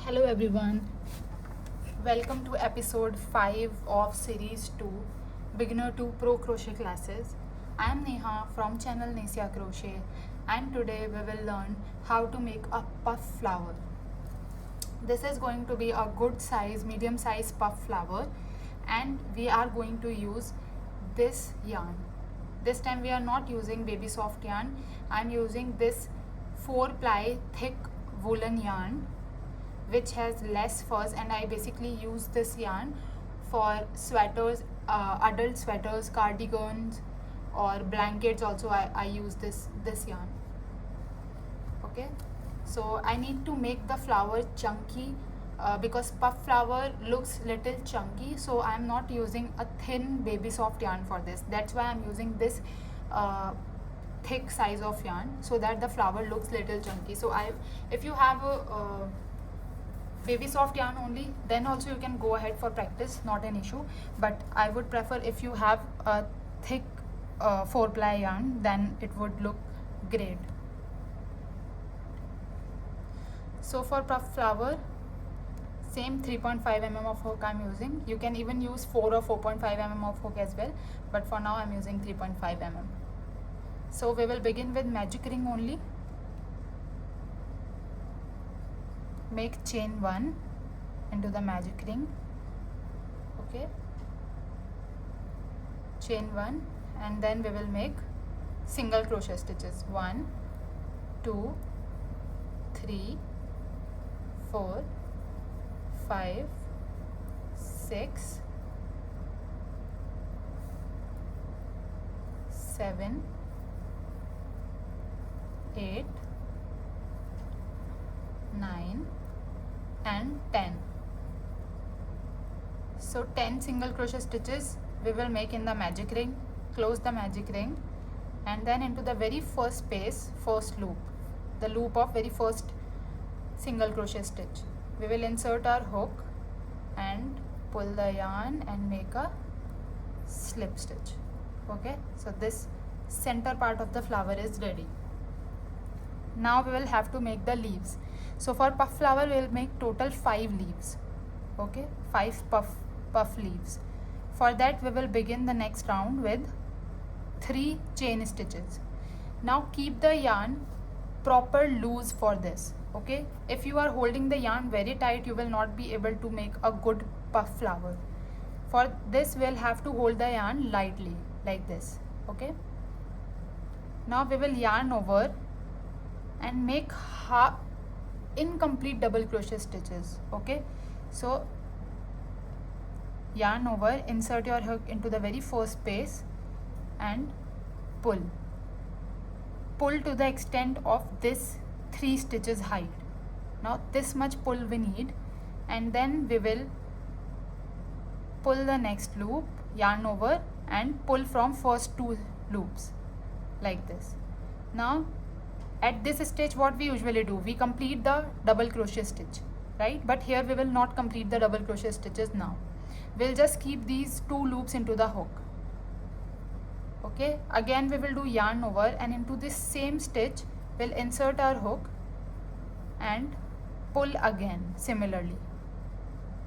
Hello everyone, welcome to episode 5 of series 2 Beginner to Pro Crochet classes. I am Neha from channel Nesia Crochet and today we will learn how to make a puff flower. This is going to be a good size, medium size puff flower and we are going to use this yarn. This time we are not using baby soft yarn. I am using this 4-ply thick woolen yarn which has less fuzz, and I basically use this yarn for sweaters, adult sweaters, cardigans or blankets also. I use this yarn. Okay, so I need to make the flower chunky because puff flower looks little chunky, so I am not using a thin baby soft yarn for this. That's why I am using this thick size of yarn so that the flower looks little chunky. So if you have a baby soft yarn only, then also you can go ahead for practice, not an issue, but I would prefer if you have a thick 4-ply yarn, then it would look great. So for puff flower, same 3.5 mm of hook I'm using. You can even use 4 or 4.5 mm of hook as well, but for now I'm using 3.5 mm. So we will begin with magic ring only. Make chain 1 into the magic ring. Okay, chain 1, and then we will make single crochet stitches. 1 2 3 4 5 6 7 8 9 and 10. So 10 single crochet stitches we will make in the magic ring. Close the magic ring and then into the very first space, first loop, the loop of very first single crochet stitch, we will insert our hook and pull the yarn and make a slip stitch. Okay, so this center part of the flower is ready. Now we will have to make the leaves. So for puff flower we will make total 5 leaves. Okay, 5 puff leaves. For that we will begin the next round with 3 chain stitches. Now keep the yarn proper loose for this. Okay, if you are holding the yarn very tight, you will not be able to make a good puff flower. For this we will have to hold the yarn lightly like this. Okay, now we will yarn over and make incomplete double crochet stitches. Okay, so yarn over, insert your hook into the very first space and pull to the extent of this 3 stitches height. Now this much pull we need, and then we will pull the next loop, yarn over and pull from first 2 loops like this. Now at this stage what we usually do, we complete the double crochet stitch, right? But here we will not complete the double crochet stitches now. We'll just keep these 2 loops into the hook. Okay, again we will do yarn over and into this same stitch we'll insert our hook and pull again similarly,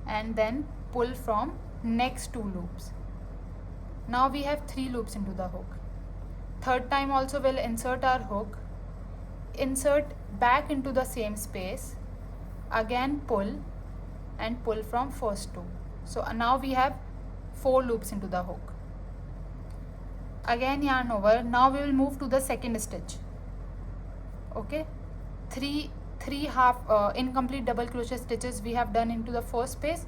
and then pull from next 2 loops. Now we have 3 loops into the hook. Third time also we'll insert our hook, insert back into the same space, again pull and pull from first 2. So now we have 4 loops into the hook. Again yarn over. Now we will move to the second stitch. Okay, three half incomplete double crochet stitches we have done into the first space.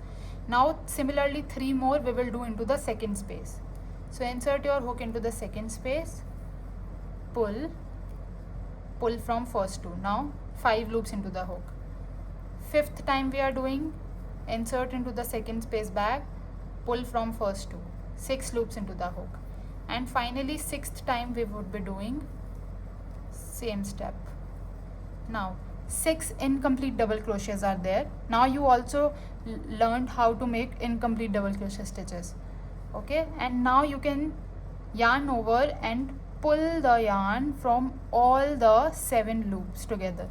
Now similarly 3 more we will do into the second space. So insert your hook into the second space, pull from first 2. Now 5 loops into the hook. 5th time we are doing, insert into the second space back, pull from first 2. 6 loops into the hook, and finally 6th time we would be doing same step. Now 6 incomplete double crochets are there. Now you also learned how to make incomplete double crochet stitches. Okay, and now you can yarn over and pull the yarn from all the 7 loops together.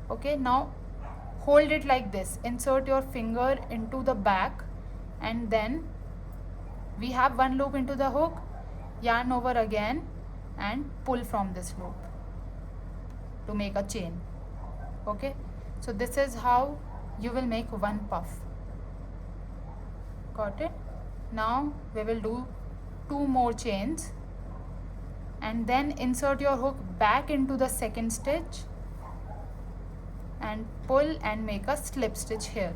Okay, now hold it like this, insert your finger into the back, and then we have one loop into the hook, yarn over again and pull from this loop to make a chain. Okay, so this is how you will make one puff. Got it? Now we will do 2 more chains, and then insert your hook back into the second stitch and pull and make a slip stitch here.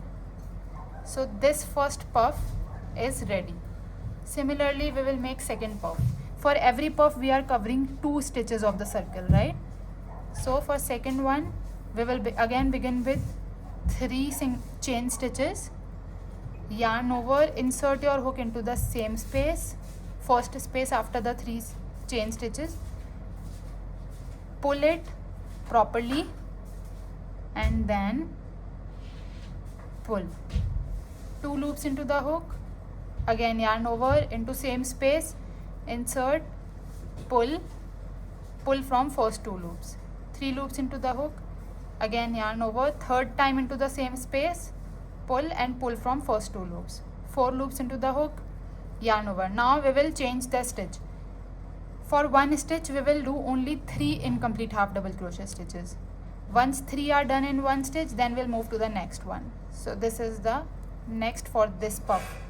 So this first puff is ready. Similarly, we will make second puff. For every puff we are covering 2 stitches of the circle, right? So for second one we will again begin with 3 chain stitches, yarn over, insert your hook into the same space, first space after the 3 chain stitches, pull it properly and then pull. 2 loops into the hook, again yarn over into same space, insert, pull from first 2 loops. 3 loops into the hook, again yarn over, third time into the same space, pull and pull from first 2 loops. 4 loops into the hook, yarn over. Now we will change the stitch. For one stitch we will do only 3 incomplete half double crochet stitches. Once 3 are done in one stitch, then we'll move to the next one. So this is the next for this puff.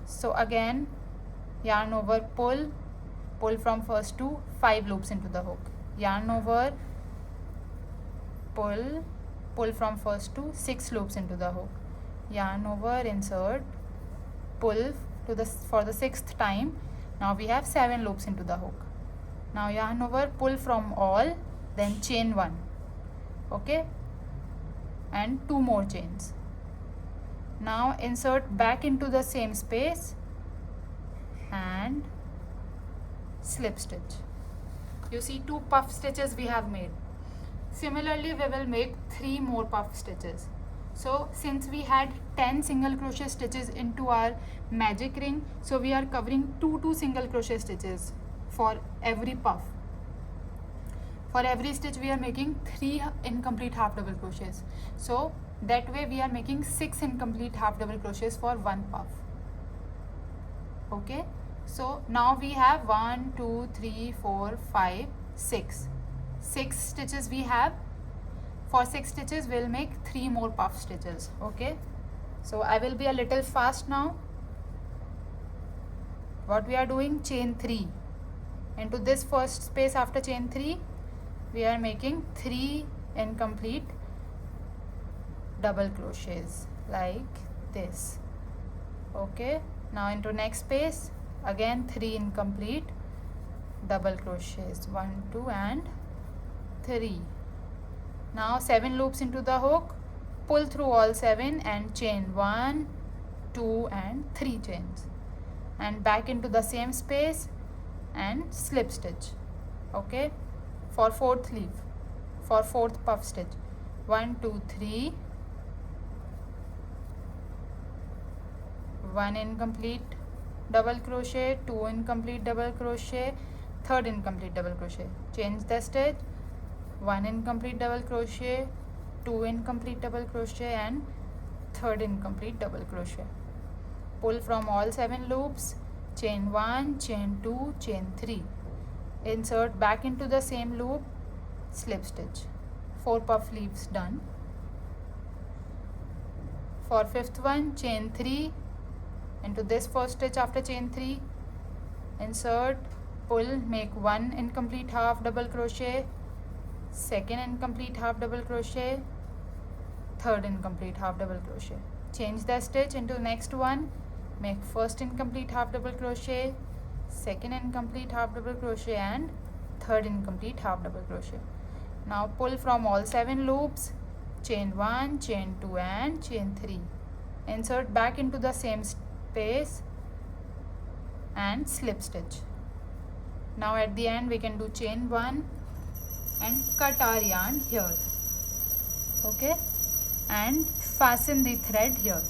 So again yarn over, pull from first 2, 5 loops into the hook, yarn over, pull from first 2, 6 loops into the hook, yarn over, insert, pull for the 6th time. Now we have 7 loops into the hook. Now yarn over, pull from all, then chain 1. Okay, and 2 more chains. Now insert back into the same space and slip stitch. You see 2 puff stitches we have made. Similarly we will make 3 more puff stitches. So since we had 10 single crochet stitches into our magic ring, so we are covering 2 single crochet stitches for every puff. For every stitch we are making 3 incomplete half double crochets. So that way we are making 6 incomplete half double crochets for one puff. Okay, so now we have 1, 2, 3, 4, 5, 6. 6 stitches we have. For 6 stitches we'll make 3 more puff stitches. Okay, so I will be a little fast now. What we are doing, chain 3 into this first space. After chain 3 we are making 3 incomplete double crochets like this. Okay, now into next space, again 3 incomplete double crochets, 1, 2 and 3. Now 7 loops into the hook, pull through all 7 and chain 1, 2 and 3 chains, and back into the same space and slip stitch. Okay, for 4th leaf, for 4th puff stitch, 1, 2, 3, 1 incomplete double crochet, 2 incomplete double crochet, 3rd incomplete double crochet, change the stitch, 1 incomplete double crochet, 2 incomplete double crochet and 3rd incomplete double crochet, pull from all 7 loops, chain 1, chain 2, chain 3, insert back into the same loop, slip stitch. 4 puff leaves done. For 5th one, chain 3 into this first stitch after chain 3, insert, pull, make 1 incomplete half double crochet, 2nd incomplete half double crochet, 3rd incomplete half double crochet, change the stitch into the next one, make 1st incomplete half double crochet, 2nd incomplete half double crochet and 3rd incomplete half double crochet. Now pull from all 7 loops, chain 1, chain 2 and chain 3, insert back into the same space and slip stitch. Now at the end we can do chain 1 and cut our yarn here. Okay, and fasten the thread here.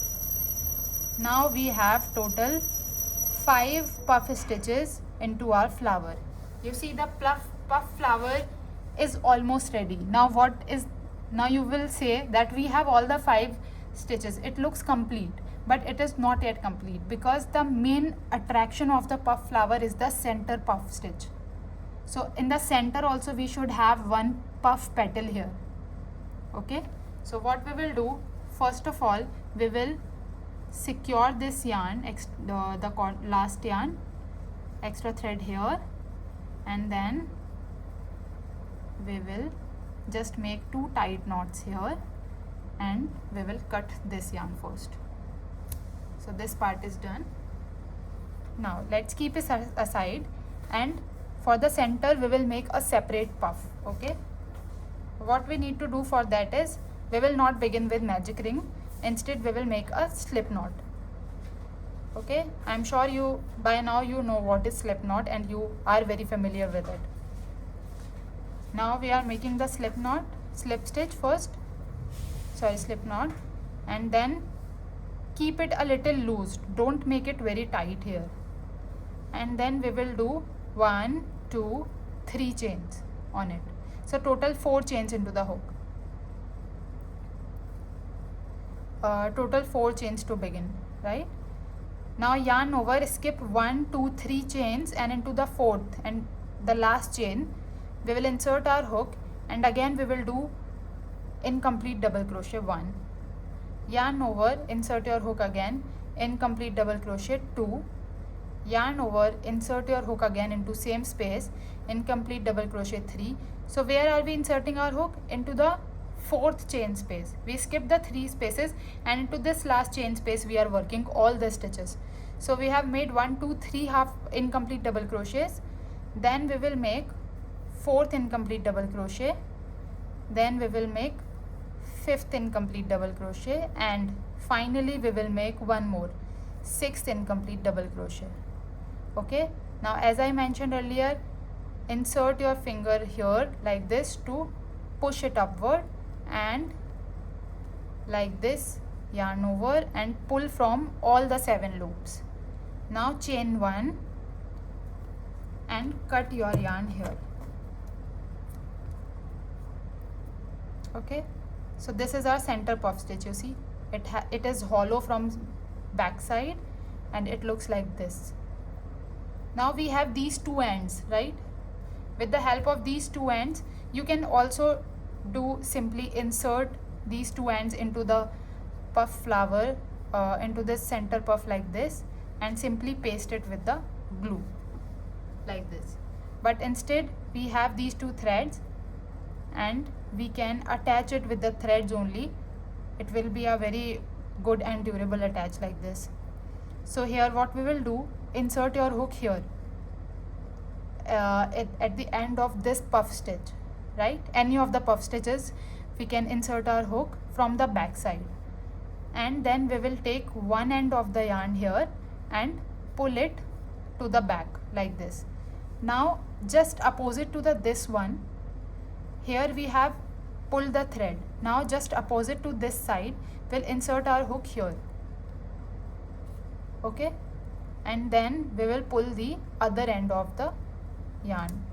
Now we have total 5 puff stitches into our flower. You see the puff flower is almost ready. Now what is Now you will say that we have all the 5 stitches. It looks complete, but it is not yet complete because the main attraction of the puff flower is the center puff stitch. So in the center also we should have one puff petal here. Okay, so what we will do, first of all we will secure this yarn, the last yarn, extra thread here, and then we will just make 2 tight knots here, and we will cut this yarn first. So this part is done. Now let's keep it aside, and for the center we will make a separate puff. Okay, what we need to do for that is, we will not begin with magic ring, instead we will make a slip knot. Okay, I'm sure you by now you know what is slip knot and you are very familiar with it. Now we are making the slip knot, slip stitch first, slip knot, and then keep it a little loose, don't make it very tight here, and then we will do 1, 2, 3 chains on it. So total 4 chains into the hook. Total 4 chains to begin, right? Now yarn over, skip 1, 2, 3 chains, and into the 4th and the last chain we will insert our hook, and again we will do incomplete double crochet 1, yarn over, insert your hook again, incomplete double crochet 2, yarn over, insert your hook again into same space, incomplete double crochet 3. So where are we inserting our hook? Into the 4th chain space. We skip the 3 spaces, and into this last chain space we are working all the stitches. So we have made 1, 2, 3 half incomplete double crochets, then we will make 4th incomplete double crochet, then we will make 5th incomplete double crochet, and finally we will make one more 6th incomplete double crochet. Okay, now as I mentioned earlier, insert your finger here like this to push it upward, and like this yarn over and pull from all the 7 loops. Now chain 1 and cut your yarn here. Okay, so this is our center puff stitch. You see it is hollow from back side and it looks like this. Now we have these 2 ends, right? With the help of these 2 ends you can also do simply insert these 2 ends into the puff flower, into this center puff like this, and simply paste it with the glue like this. But instead we have these 2 threads and we can attach it with the threads only. It will be a very good and durable attach like this. So here what we will do, insert your hook here at the end of this puff stitch, right? Any of the puff stitches we can insert our hook from the back side, and then we will take one end of the yarn here and pull it to the back like this. Now just opposite to this one, here we have pulled the thread. Now just opposite to this side we'll insert our hook here. Okay, and then we will pull the other end of the yarn.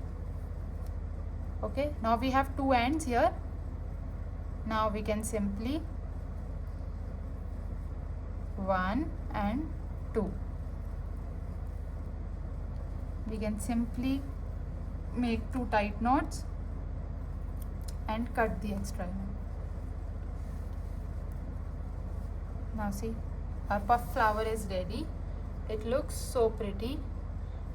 Okay, now we have 2 ends here. Now we can simply 1 and 2. We can simply make 2 tight knots and cut the extra yarn. Now see, our puff flower is ready. It looks so pretty,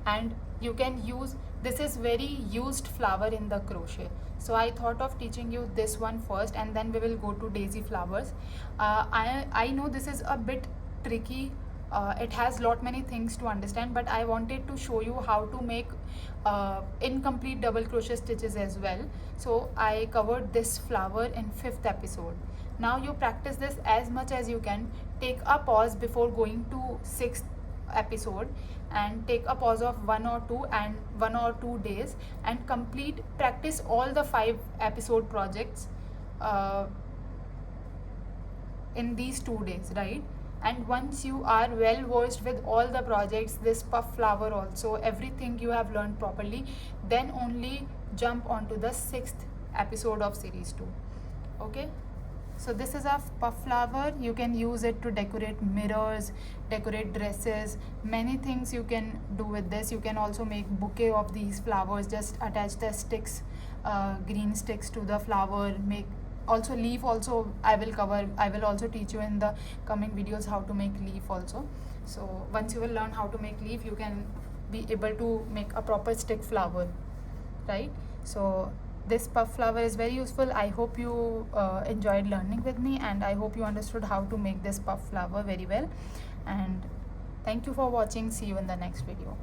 and you can use, this is very used flower in the crochet, so I thought of teaching you this one first and then we will go to daisy flowers. I know this is a bit tricky, it has lot many things to understand, but I wanted to show you how to make incomplete double crochet stitches as well. So I covered this flower in 5th episode. Now you practice this as much as you can. Take a pause before going to 6th episode and take a pause of 1 or 2 days and practice all the 5 episode projects in these 2 days, right? And once you are well versed with all the projects, this puff flower also, everything you have learned properly, then only jump onto the 6th episode of series 2. Okay, so this is our puff flower. You can use it to decorate mirrors, decorate dresses, many things you can do with this. You can also make bouquet of these flowers, just attach the sticks, green sticks to the flower, make also leaf also. I will also teach you in the coming videos how to make leaf also. So once you will learn how to make leaf, you can be able to make a proper stick flower, right? So this puff flower is very useful. I hope you enjoyed learning with me, and I hope you understood how to make this puff flower very well. And thank you for watching. See you in the next video.